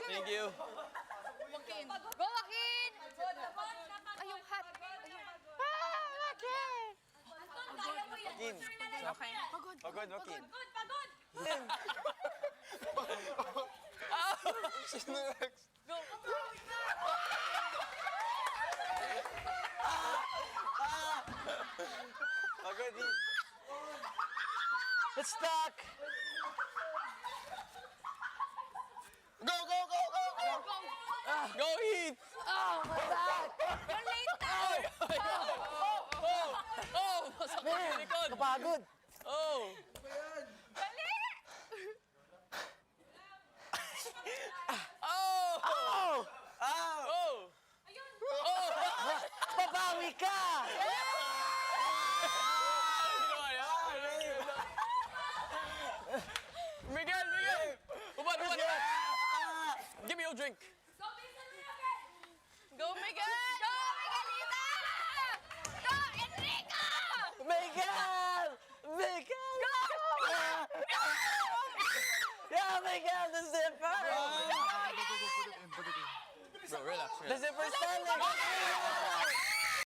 Thank you. Joaquin. Go, Joaquin! Ay, yung hat. Joaquin! Joaquin. Okay. Pagod. Pagod, Joaquin. Pagod! Sino next? Go! Pagod, di. It's stuck! Go, go, go, go, go! Go, Heat! Oh, my back! You're late na! Oh! Masakit yung likod! Kapagod! Oh! Dali! Oh! Oh! Oh! Ayun! Babawi ka! Ginawa niya! Miguel! Miguel! Ubad! Give me your drink! Go, Miguel! Go, Miguelita! Go, Enrico! Miguel! Miguel! Go! Yeah, Miguel, the zipper! Bro, relax. The zipper's selling!